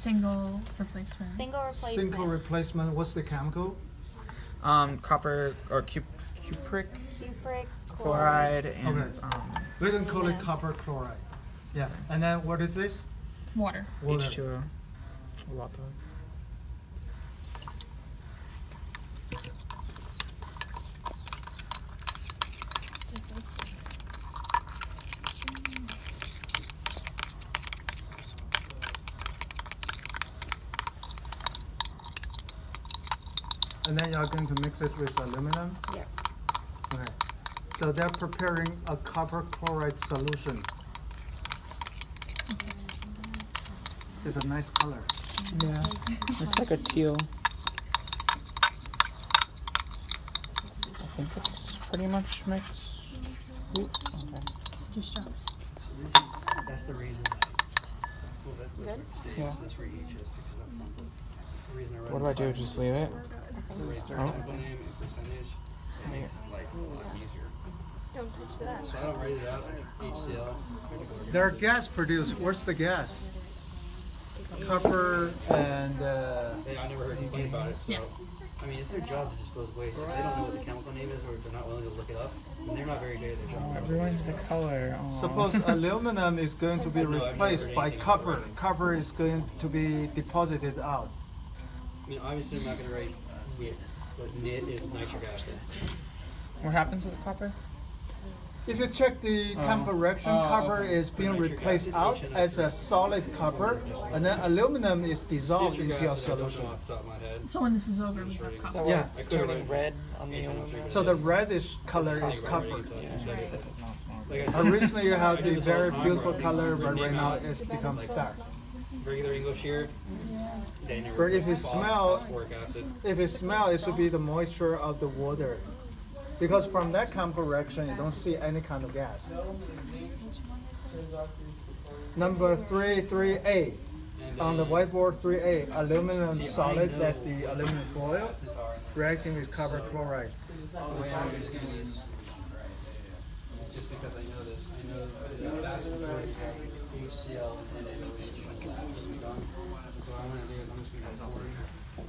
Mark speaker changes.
Speaker 1: Single replacement.
Speaker 2: Single replacement.
Speaker 3: Single replacement. What's the chemical?
Speaker 4: Copper or cupric
Speaker 2: Cupric
Speaker 4: chloride and
Speaker 3: Okay. We can call it copper chloride. Yeah. And then what is this?
Speaker 1: Water.
Speaker 3: Water.
Speaker 4: H2O. Water.
Speaker 3: And then you're going to mix it with aluminum.
Speaker 2: Yes.
Speaker 3: Okay. So they're preparing a copper chloride solution. It's a nice color.
Speaker 4: Yeah, it's like a teal. I think it's pretty much mixed. Ooh, okay.
Speaker 1: Just drop.
Speaker 5: That's the reason.
Speaker 2: Good?
Speaker 4: Yeah.
Speaker 5: That's where each just picks it up from. The reason I
Speaker 4: What do? Just leave it?
Speaker 5: Chemical
Speaker 4: Oh.
Speaker 5: name and percentage, it makes life a lot easier.
Speaker 2: Don't touch that.
Speaker 5: So I don't write it out, HCl.
Speaker 3: Their gas produced. Where's the gas? Copper and
Speaker 5: I never heard complain about it, so.
Speaker 1: Yeah.
Speaker 5: I mean, it's their job to dispose waste. If they don't know what the chemical name is or if they're not willing to look it up, then they're not very good at their job.
Speaker 4: Everyone's the color. Aw.
Speaker 3: suppose aluminum is going to be
Speaker 5: No, I've never
Speaker 3: replaced
Speaker 5: heard
Speaker 3: by
Speaker 5: anything
Speaker 3: copper.
Speaker 5: about it.
Speaker 3: Copper is going to be deposited out.
Speaker 5: I mean, obviously I'm not gonna write NIT, but NIT is nitric acid.
Speaker 4: What happens with copper?
Speaker 3: If you check the chemical reaction, copper is being replaced out as a solid copper, and then aluminum is dissolved
Speaker 5: Citric
Speaker 3: into your
Speaker 5: acid, I don't know
Speaker 3: solution.
Speaker 5: off the top of my head.
Speaker 1: So when this is over, we have
Speaker 4: Is
Speaker 1: copper.
Speaker 4: that why
Speaker 3: Yeah.
Speaker 4: it's turning red on the aluminum?
Speaker 3: So the reddish color is
Speaker 5: It's
Speaker 3: copper.
Speaker 5: already
Speaker 4: Yeah,
Speaker 5: check
Speaker 4: that
Speaker 5: it.
Speaker 4: does not smell
Speaker 5: Like I
Speaker 4: good.
Speaker 5: said,
Speaker 3: Originally you have
Speaker 5: I
Speaker 3: the
Speaker 5: did this
Speaker 3: very
Speaker 5: all the time
Speaker 3: beautiful
Speaker 5: where I
Speaker 3: color,
Speaker 5: just
Speaker 3: but
Speaker 5: name
Speaker 3: right now
Speaker 5: out
Speaker 3: it's becomes dark.
Speaker 5: regular English here. They never
Speaker 3: But if
Speaker 5: put
Speaker 3: you smell-
Speaker 5: phosphoric acid.
Speaker 3: If it smells, it should be the moisture of the water. Because from that chemical reaction, you don't see any kind of gas. Number 3A.
Speaker 5: And,
Speaker 3: On the whiteboard 3A, aluminum
Speaker 5: See, I
Speaker 3: solid,
Speaker 5: know
Speaker 3: that's the aluminum foil,
Speaker 5: acids are in
Speaker 3: reacting with copper chloride.
Speaker 5: the way I'm gonna do this. It's just because I know this. I know the vast majority have HCl and NaOH. So what I'm gonna do is I'm just gonna pour